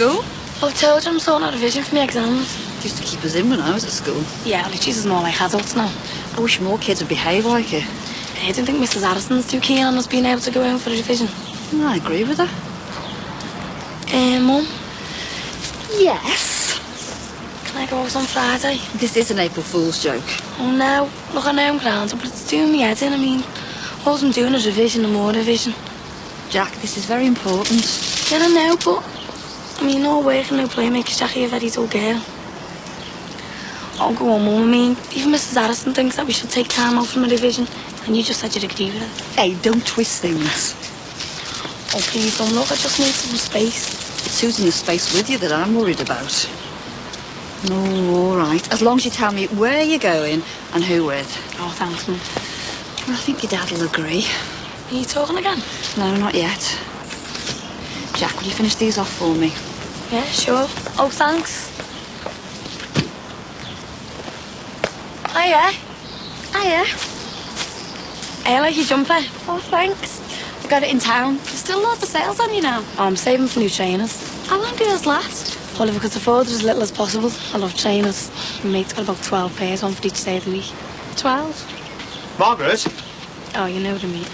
school? I told you I'm sorting out a revision for my exams. They used to keep us in when I was at school. Yeah, well, she's more like adults now. I wish more kids would behave like her. I don't think Mrs. Addison's too keen on us being able to go in for the revision. I agree with her. Mum? Yes? Can I go out on Friday? This is an April Fool's joke. Oh, no. Look, I know I'm grounded, but it's doing me head in. I mean, all I'm doing is revision and more revision. Jack, this is very important. Yeah, I know, but... I mean, no work and no play makes Jackie a very dull girl. Oh, go on, Mum. I mean, even Mrs. Addison thinks that we should take time out from a revision. And you just said you'd agree with her. Hey, don't twist things. Oh, please don't. Look, I just need some space. It's Susan the space with you that I'm worried about. Oh, all right. As long as you tell me where you're going and who with. Oh, thanks, Mum. Well, I think your dad will agree. Are you talking again? No, not yet. Jack, will you finish these off for me? Yeah, sure. Oh, thanks. Hiya. Hiya. I like your jumper. Oh, thanks. I got it in town. There's still lots of sales on you now. Oh, I'm saving for new trainers. How long do yours last? Well, if I could afford it as little as possible, I love trainers. My mate's got about 12 pairs, one for each day of the week. 12. Margaret? Oh, you know what I mean.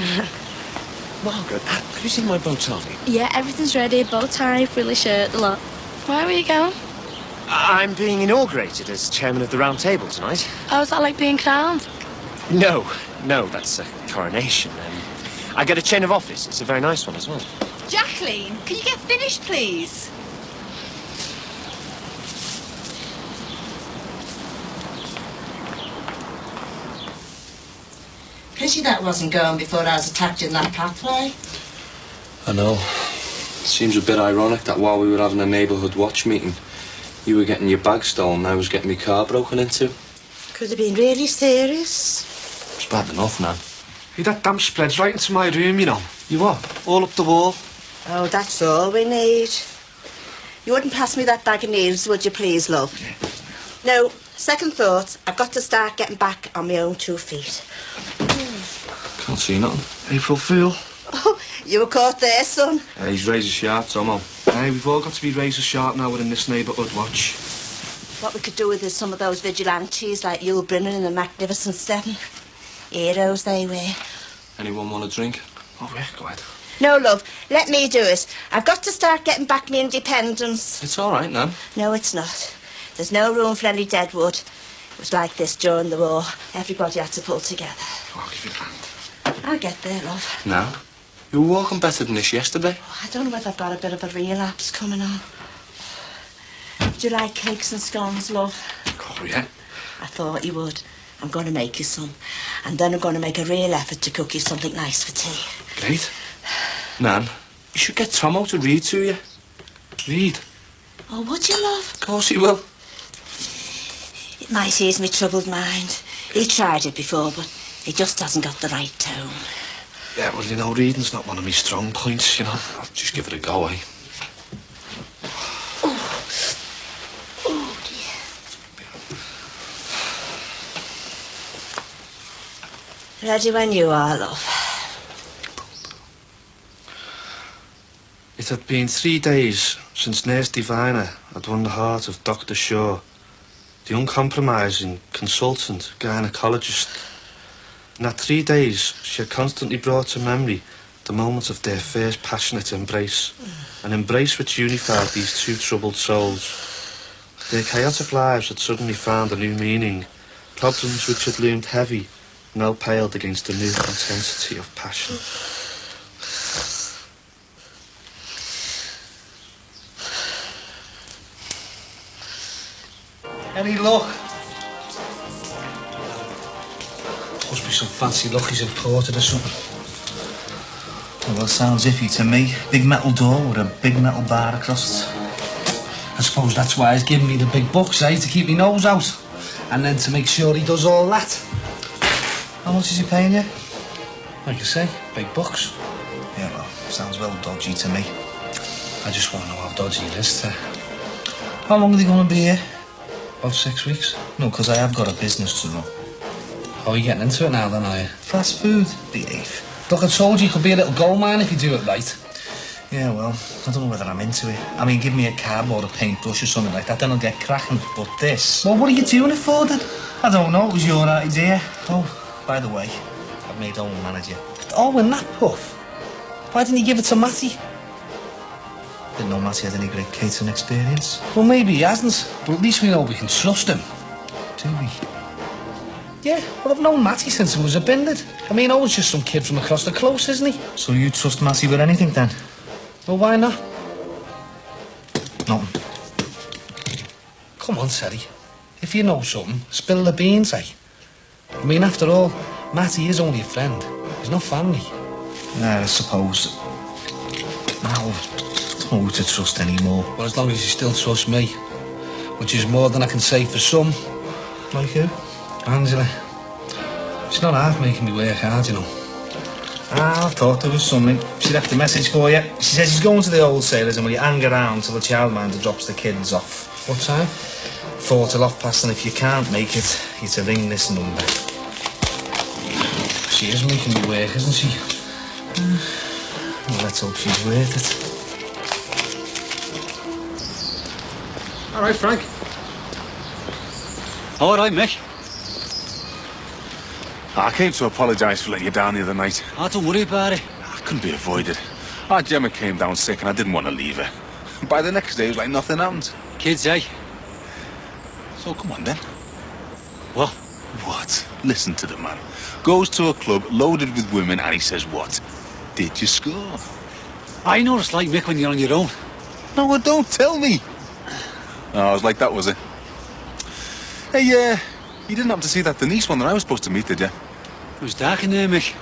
Margaret, have you seen my bow tie? Yeah, everything's ready. Bow tie, frilly shirt, the lot. Where were you going? I'm being inaugurated as chairman of the Round Table tonight. Oh, is that like being crowned? No, that's a coronation. I get a chain of office. It's a very nice one as well. Jacqueline, can you get finished, please? Pity that wasn't going before I was attacked in that pathway. I know. Seems a bit ironic that while we were having a neighbourhood watch meeting, you were getting your bag stolen and I was getting my car broken into. Could have been really serious. It's bad enough now. Hey, that damp spread's right into my room, you know. You what? All up the wall? Oh, that's all we need. You wouldn't pass me that bag of needles, would you please, love? No, second thought, I've got to start getting back on my own 2 feet. Can't see nothing. April Fool. Oh, you were caught there, son. He's razor sharp, Tomo. Hey, we've all got to be razor sharp now we're in this neighbourhood watch. What we could do with is some of those vigilantes like Yul Brennan in the Magnificent Seven. Heroes they were. Anyone want a drink? Oh, yeah, go ahead. No, love, let me do it. I've got to start getting back my independence. It's all right, Nan. No, it's not. There's no room for any dead wood. It was like this during the war. Everybody had to pull together. Oh, I'll give you a hand. I'll get there, love. Now? You were walking better than this yesterday. Oh, I don't know whether I've got a bit of a relapse coming on. Do you like cakes and scones, love? Oh, yeah. I thought you would. I'm going to make you some. And then I'm going to make a real effort to cook you something nice for tea. Great. Nan, you should get Tomo to read to you. Read. Oh, would you, love? Of course he will. It might ease me troubled mind. He tried it before, but he just hasn't got the right tone. Yeah, well, you know, reading's not one of my strong points, you know. I'll just give it a go, eh? Oh, dear. Ready when you are, love. It had been 3 days since Nurse Diviner had won the heart of Dr. Shaw, the uncompromising consultant gynecologist. In that 3 days, she had constantly brought to memory the moment of their first passionate embrace, an embrace which unified these 2 troubled souls. Their chaotic lives had suddenly found a new meaning. Problems which had loomed heavy now paled against the new intensity of passion. Any luck? Must be some fancy luckies imported or something. Well, it sounds iffy to me. Big metal door with a big metal bar across it. I suppose that's why he's giving me the big bucks, eh? To keep me nose out. And then to make sure he does all that. How much is he paying you? Like I say, big bucks. Yeah, well, sounds well dodgy to me. I just want to know how dodgy it is. How long are they going to be here? About 6 weeks. No, because I have got a business to run. Oh, you're getting into it now then, are you? Fast food. Behave. Look, I told you it could be a little gold mine if you do it right. Yeah, well, I don't know whether I'm into it. I mean, give me a cardboard or a paintbrush or something like that, then I'll get cracking. But this... Well, what are you doing it for, then? I don't know, it was your idea. Oh, by the way, I've made Owen manager. Oh, and that puff? Why didn't you give it to Matty? Didn't know Matty had any great catering experience. Well, maybe he hasn't, but at least we know we can trust him. Do we? Yeah, well, I've known Matty since he was a binded. I mean, Owen's just some kid from across the close, isn't he? So you trust Matty with anything, then? Well, why not? Nothing. Come on, Teddy. If you know something, spill the beans, eh? I mean, after all, Matty is only a friend. He's not family. I suppose. Now, I don't know who to trust anymore. Well, as long as you still trust me. Which is more than I can say for some. Like who? Angela. She's not hard making me work hard, you know. I thought there was something. She left a message for you. She says she's going to the wholesalers and will you hang around till the childminder drops the kids off. What time? 4 till 5:30, and if you can't make it, you're to ring this number. She is making me work, isn't she? Well, let's hope she's worth it. All right, Frank. All right, Mick. I came to apologise for letting you down the other night. Oh, don't worry about it. I couldn't be avoided. Our Gemma came down sick and I didn't want to leave her. By the next day, it was like nothing happened. Kids, eh? So come on, then. What? What? Listen to the man. Goes to a club loaded with women and he says what? Did you score? I know what it's like, Mick, when you're on your own. No, well, don't tell me. Oh, it was like that, was it? Hey, you didn't happen to see that Denise one that I was supposed to meet, did you? It was dark in there, Mick.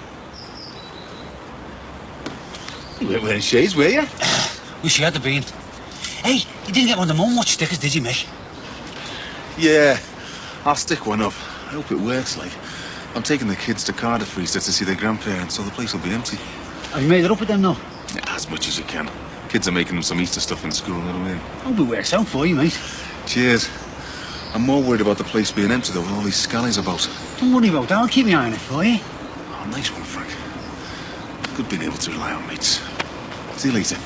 You weren't wearing shades, were you? Wish you had been. Hey, you didn't get one of the mum watch stickers, did you, Mick? Yeah, I'll stick one up. I hope it works, like. I'm taking the kids to Cardiff for Easter to see their grandparents, so the place will be empty. Have you made it up with them, now? Yeah, as much as you can. Kids are making them some Easter stuff in school, you know what I mean? Hope it works out for you, mate. Cheers. I'm more worried about the place being empty, though, with all these scallies about. Don't worry about that. I'll keep my eye on it for you. Oh, nice one, Frank. Good being able to rely on mates. See you later.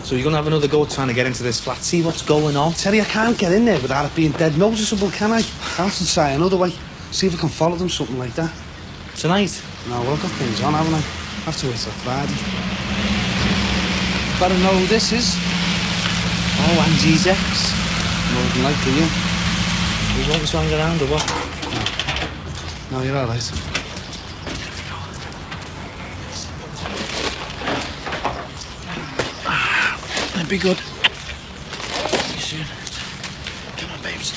So you're going to have another go trying to get into this flat, see what's going on? Terry, I can't get in there without it being dead noticeable, can I? Out and try another way. See if I can follow them, something like that. Tonight? No, well, I've got things on, haven't I? I have to wait till Friday. Better know who this is. Oh, Angie's ex. More than likely, you. He's always hanging around, or what? No, you're all right. That'd be good. See you soon. Come on, babes.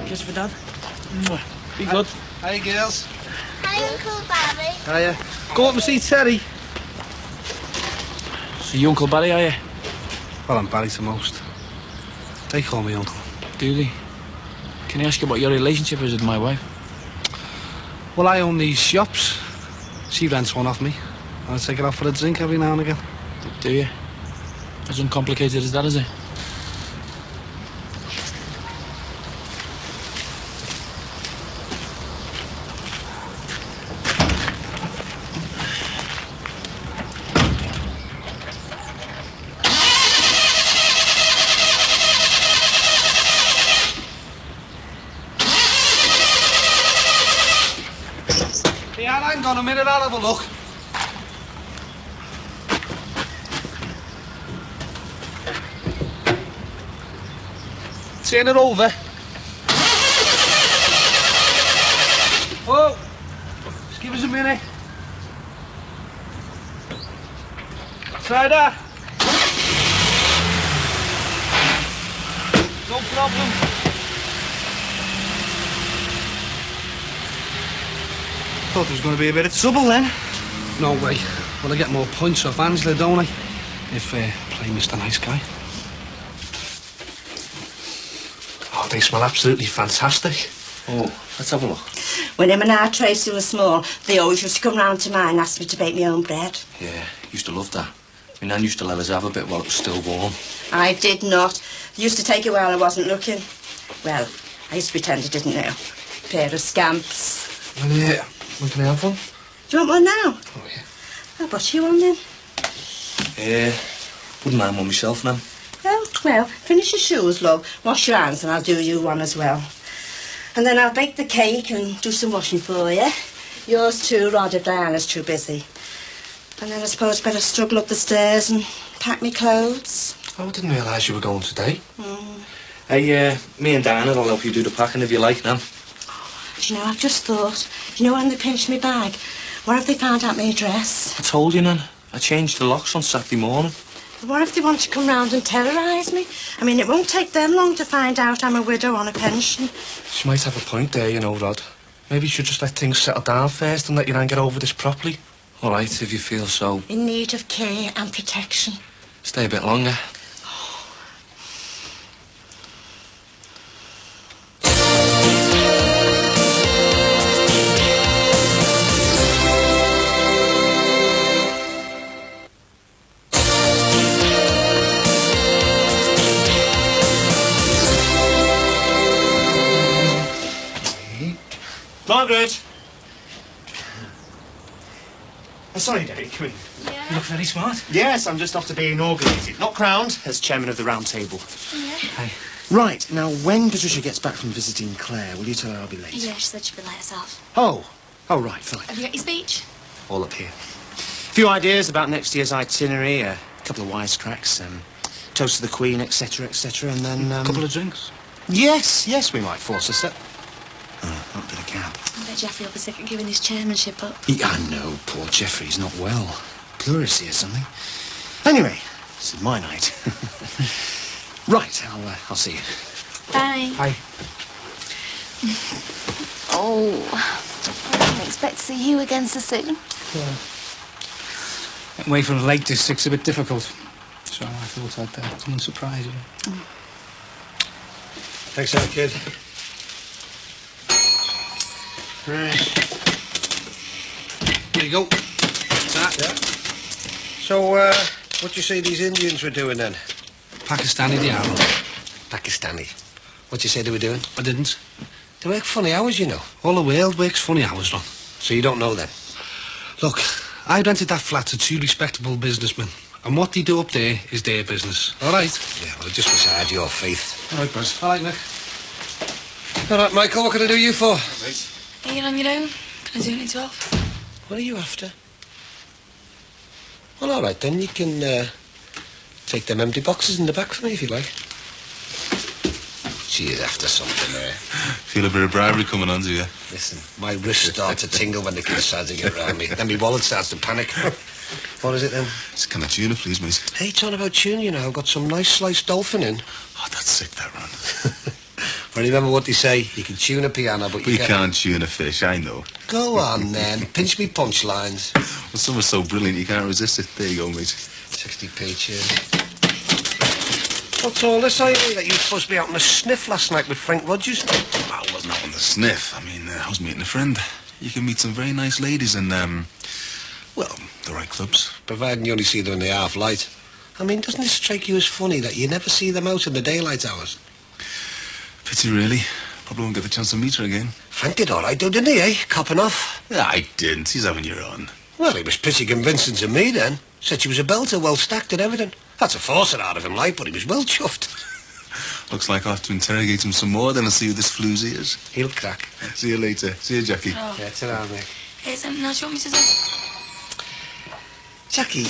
Kiss for Dad. Be good. Hi, girls. Hi, Uncle Barry. Hiya. Go up and see Terry. So you Uncle Barry, are you? Well, I'm Barry to most. They call me Uncle. Do they? Can I ask you what your relationship is with my wife? Well, I own these shops. She rents one off me. I take her out for a drink every now and again. Do you? As uncomplicated as that, is it? Yeah, hang on a minute, I'll have a look. Turn it over. Oh, just give us a minute. Try that. No problem. Thought there was going to be a bit of trouble then. No way. Well, I get more points off Angela, don't I? If play Mr. Nice Guy. Oh, they smell absolutely fantastic. Oh, let's have a look. When him and our Tracy were small, they always used to come round to mine and ask me to bake my own bread. Yeah, used to love that. My nan used to let us have a bit while it was still warm. I did not. They used to take it while I wasn't looking. Well, I used to pretend I didn't know. Pair of scamps. Well, yeah. When can I have one? Do you want one now? Oh, yeah. I'll butcher you one then. Wouldn't mind one myself, now. Oh, well, finish your shoes, love. Wash your hands and I'll do you one as well. And then I'll bake the cake and do some washing for you. Yours too, Rod, if Diana's too busy. And then I suppose better struggle up the stairs and pack me clothes. Oh, I didn't realise you were going today. Hey, me and Diana will help you do the packing if you like, now. Do you know, I've just thought, you know when they pinched me bag? What if they found out my address? I told you, Nan. I changed the locks on Saturday morning. What if they want to come round and terrorise me? I mean, it won't take them long to find out I'm a widow on a pension. She might have a point there, you know, Rod. Maybe you should just let things settle down first and let your nan get over this properly. All right, if you feel so. In need of care and protection. Stay a bit longer. Margaret! Sorry, Derek, come in. Yeah. You look very smart. Yes, I'm just off to be inaugurated. Not crowned, as chairman of the round table. Yeah. Hey. Right, now when Patricia gets back from visiting Claire, will you tell her I'll be late? Yeah, she said she'd be late herself. Oh, right, fine. Have you got your speech? All up here. A few ideas about next year's itinerary, a couple of wisecracks, toast to the Queen, etc., etc., and then... A couple of drinks? Yes, we might force a set. Oh, not to the cab. I bet Jeffrey will be sick of giving his chairmanship up. I know, poor Jeffrey's not well. Pleurisy or something. Anyway, this is my night. Right, I'll see you. Bye. Bye. Oh, I didn't expect to see you again so soon. Getting away from the Lake District's a bit difficult. So I thought I'd come and surprise you. Thanks, kid. Right. There you go. That. Yeah. So, what do you say these Indians were doing then? Pakistani the arrow. Pakistani. What do you say they were doing? I didn't. They work funny hours, you know. All the world works funny hours, Ron. So you don't know them? Look, I rented that flat to two respectable businessmen. And what they do up there is their business. All right? Yeah, well, I just wish I had your faith. All right, Buzz. All right, Nick. All right, Michael, what can I do you for? Are you on your own? Can I do anything to help? What are you after? Well, all right, then. You can take them empty boxes in the back for me, if you like. She is after something there. Feel a bit of bribery coming onto you. Listen, my wrists start to tingle when the kids start to get around me. Then my wallet starts to panic. What is it, then? It's a can of tuna, please, mate. Hey, talking about tuna, you know, I've got some nice sliced dolphin in. Oh, that's sick, that run. Well, remember what they say, you can tune a piano, but We can't tune a fish, I know. Go on, then. Pinch me punchlines. Well, some are so brilliant you can't resist it. There you go, mate. 60p tune. What's all this, Ivy, that you were supposed to be out on a sniff last night with Frank Rogers? I wasn't out on the sniff. I mean, I was meeting a friend. You can meet some very nice ladies in, well, the right clubs. Providing you only see them in the half light. I mean, doesn't it strike you as funny that you never see them out in the daylight hours? Pity, really. Probably won't get the chance to meet her again. Frank did all right, though, didn't he, eh? Copping off. Yeah, I didn't. He's having your own. Well, he was pretty convincing to me, then. Said she was a belter, well stacked and everything. Had to force it out of him, like, but he was well chuffed. Looks like I'll have to interrogate him some more, then I'll see who this floozy is. He'll crack. See you later. See you, Jackie. Oh. Yeah, ta-ra, mate. Hey, something else you want me to say? Jackie,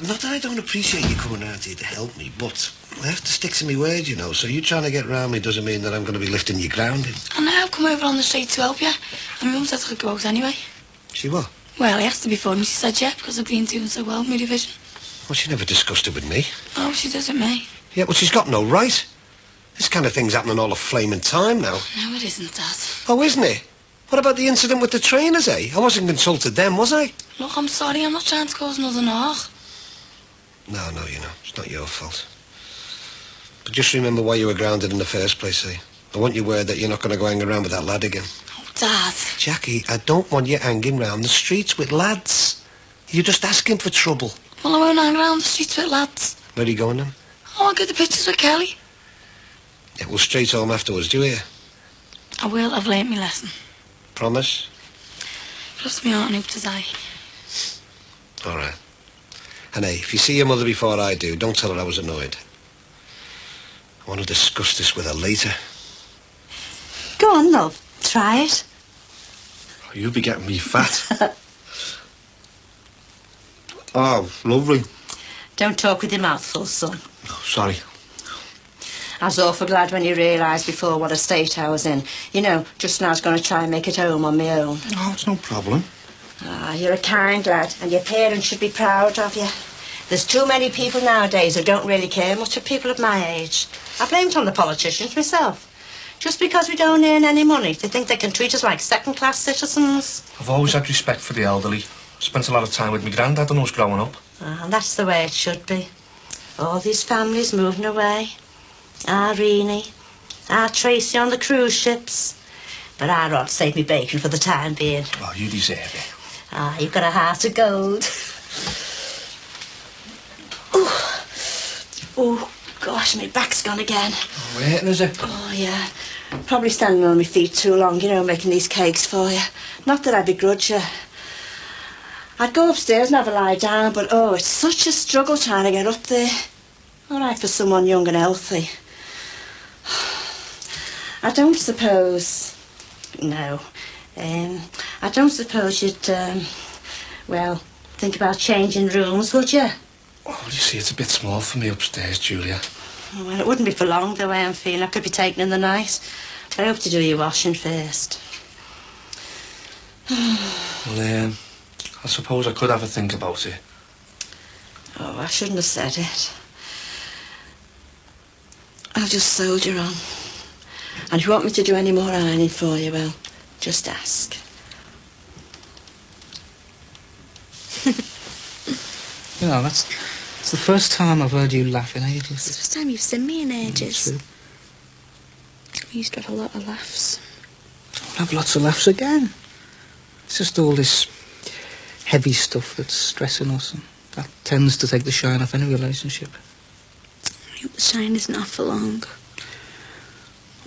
not that I don't appreciate you coming out here to help me, but I have to stick to my word, you know, so you trying to get round me doesn't mean that I'm going to be lifting your grounding. I know, I've come over on the street to help you. And my mum said I could go out anyway. She what? Well, it has to be fun. She said, yeah, because I've been doing so well in my division. Well, she never discussed it with me. Oh, she does with me. Yeah, well, she's got no right. This kind of thing's happening all the flaming time now. No, it isn't, Dad. Oh, isn't it? What about the incident with the trainers, eh? I wasn't consulted then, was I? Look, I'm sorry. I'm not trying to cause another knock. No, you know, it's not your fault. But just remember why you were grounded in the first place, eh? I want your word that you're not going to go hang around with that lad again. Oh, Dad. Jackie, I don't want you hanging round the streets with lads. You're just asking for trouble. Well, I won't hang around the streets with lads. Where are you going then? I want to get the pictures with Kelly. Yeah, well, straight home afterwards, do you hear? I will. I've learnt my lesson. Promise? Cross me heart and hope to die. All right. And hey, if you see your mother before I do, don't tell her I was annoyed. I want to discuss this with her later. Go on, love. Try it. Oh, you'll be getting me fat. Oh, lovely. Don't talk with your mouth full, son. Oh, sorry. I was awful glad when you realised before what a state I was in. You know, just now I was going to try and make it home on my own. Oh, it's no problem. Ah, you're a kind lad, and your parents should be proud of you. There's too many people nowadays who don't really care much for people of my age. I blame it on the politicians myself. Just because we don't earn any money, they think they can treat us like second-class citizens. I've always had respect for the elderly. Spent a lot of time with my granddad when I was growing up. And that's the way it should be. All these families moving away. Our Reenie, our Tracy on the cruise ships. But I'd rather save me bacon for the time being. Oh, you deserve it. Ah, you've got a heart of gold. Oh, gosh, my back's gone again. Where is it? Oh, yeah. Probably standing on my feet too long, you know, making these cakes for you. Not that I begrudge you. I'd go upstairs and have a lie down, but oh, it's such a struggle trying to get up there. All right for someone young and healthy. I don't suppose... No. I don't suppose you'd, well, think about changing rooms, would you? Oh, you see, it's a bit small for me upstairs, Julia. Well, it wouldn't be for long, the way I'm feeling. I could be taken in the night. But I hope to do your washing first. Well, I suppose I could have a think about it. Oh, I shouldn't have said it. I'll just soldier on. And if you want me to do any more ironing for you, well, just ask. You know, it's the first time I've heard you laugh in ages. It's the first time you've seen me in ages. True. We used to have a lot of laughs. I'll have lots of laughs again. It's just all this heavy stuff that's stressing us, and that tends to take the shine off any relationship. I hope the shine isn't off for long.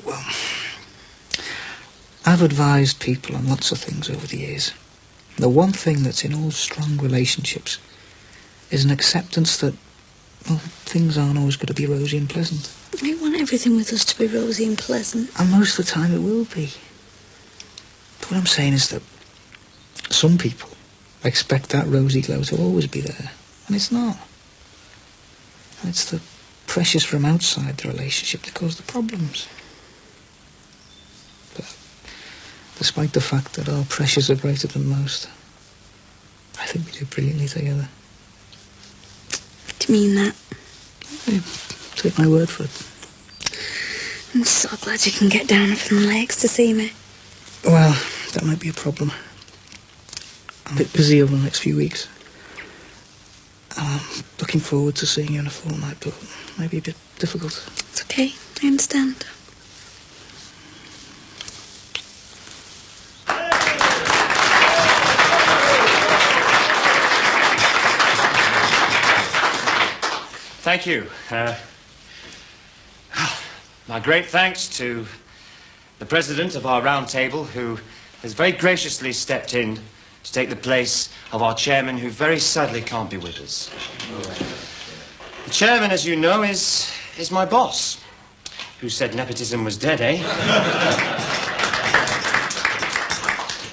Well, I've advised people on lots of things over the years. The one thing that's in all strong relationships is an acceptance that, well, things aren't always going to be rosy and pleasant. I want everything with us to be rosy and pleasant. And most of the time it will be. But what I'm saying is that some people expect that rosy glow to always be there, and it's not. And it's the pressures from outside the relationship that cause the problems. But despite the fact that our pressures are greater than most, I think we do brilliantly together. Do you mean that? Take my word for it. I'm so glad you can get down off them legs to see me. Well, that might be a problem. I'm a bit busy over the next few weeks. I'm looking forward to seeing you in a fortnight, but it might be a bit difficult. It's okay, I understand. Thank you. My great thanks to the president of our round table, who has very graciously stepped in to take the place of our chairman, who very sadly can't be with us. The chairman, as you know, is my boss, who said nepotism was dead, eh?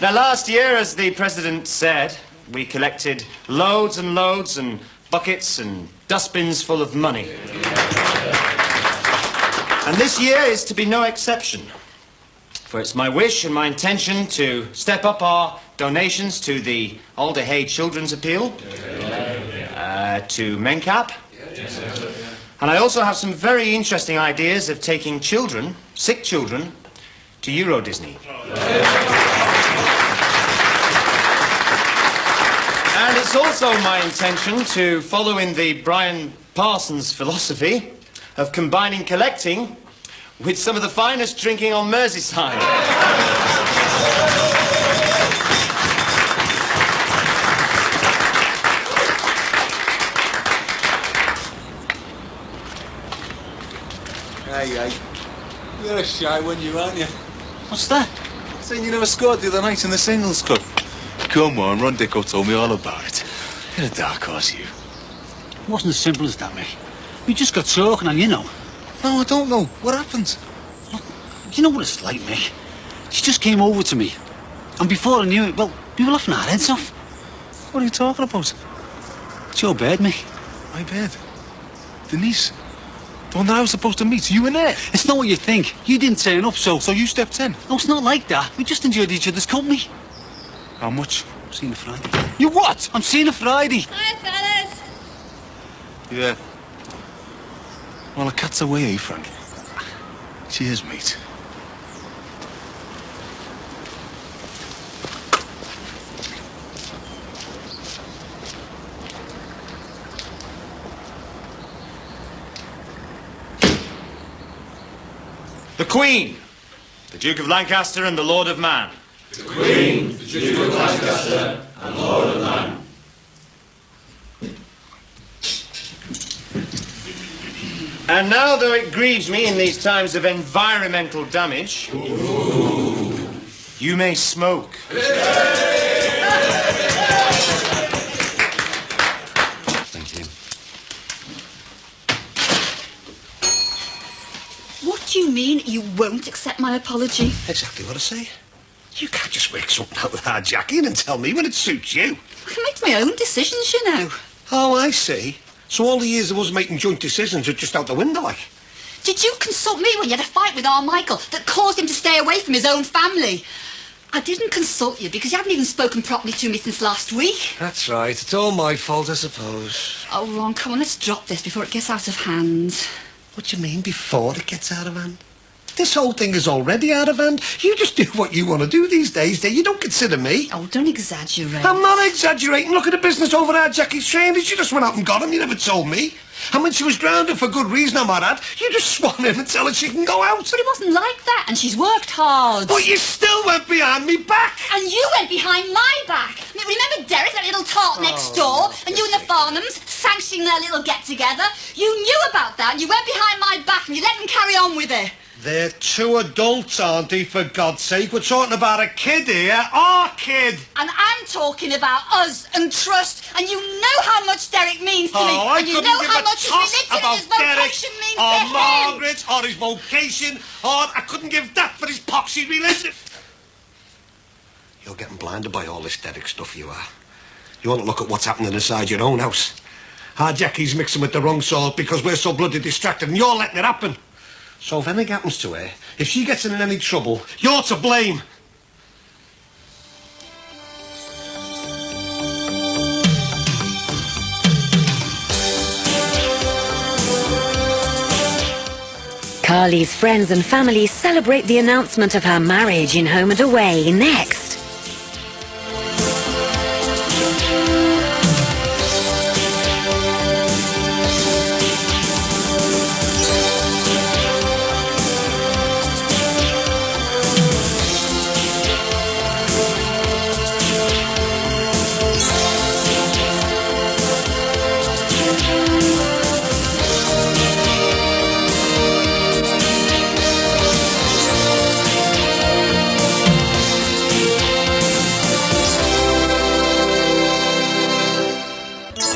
Now, last year, as the president said, we collected loads and loads and buckets and dustbins full of money. And this year is to be no exception. For it's my wish and my intention to step up our donations to the Alder Hey Children's Appeal, to MenCap, and I also have some very interesting ideas of taking children, sick children, to Euro Disney. And it's also my intention to follow in the Brian Parsons philosophy of combining collecting with some of the finest drinking on Merseyside. Hey, you're a shy one, you aren't you? What's that? Saying you never scored the other night in the singles cup. Come on, Ron Dicko told me all about it. You're a dark horse, you. It wasn't as simple as that, Mick. We just got talking and you know. No, I don't know. What happened? Look, you know what it's like, Mick. She just came over to me. And before I knew it, well, we were laughing our heads off. What are you talking about? It's your bed, Mick. My bed? Denise? The one that I was supposed to meet, you and her? It's not what you think. You didn't turn up, so... So you stepped in? No, it's not like that. We just enjoyed each other's company. How much? I'm seeing her Friday. You what? I'm seeing her Friday. Hi, fellas. Yeah. Well, a cat's away, eh, Frank? Cheers, mate. The Queen, the Duke of Lancaster and the Lord of Man. The Queen, the Duke of Lancaster and Lord of Man. And now, though it grieves me in these times of environmental damage, you may smoke. Thank you. What do you mean you won't accept my apology? Exactly what I say. You can't just work something out with our Jackie and tell me when it suits you. I can make my own decisions, you know. Oh, I see. So all the years of us making joint decisions are just out the window, like? Did you consult me when you had a fight with Michael that caused him to stay away from his own family? I didn't consult you because you haven't even spoken properly to me since last week. That's right. It's all my fault, I suppose. Oh, Ron, come on, let's drop this before it gets out of hand. What do you mean, before it gets out of hand? This whole thing is already out of hand. You just do what you want to do these days, dear. You don't consider me. Oh, don't exaggerate. I'm not exaggerating. Look at the business over at Jackie's trainers. She just went out and got him. You never told me. And when she was grounded for good reason, I might add, you just swan in and tell her she can go out. But it wasn't like that, and she's worked hard. But you still went behind me back. And you went behind my back. I mean, remember Derek, that little tart next door? And you and the Farnhams sanctioning their little get-together? You knew about that, and you went behind my back, and you let them carry on with it. They're two adults, aren't they, for God's sake? We're talking about a kid here. Our kid. And I'm talking about us and trust, and you know how much Derek means to me. I And you couldn't know give how a much his toss religion and about his vocation Derek means or to him. Margaret or his vocation, or I couldn't give that for his poxy religion. You're getting blinded by all this Derek stuff, you are. You want to look at what's happening inside your own house. Our Jackie's mixing with the wrong sort because we're so bloody distracted and you're letting it happen. So if anything happens to her, if she gets in any trouble, you're to blame. Carly's friends and family celebrate the announcement of her marriage in Home and Away next.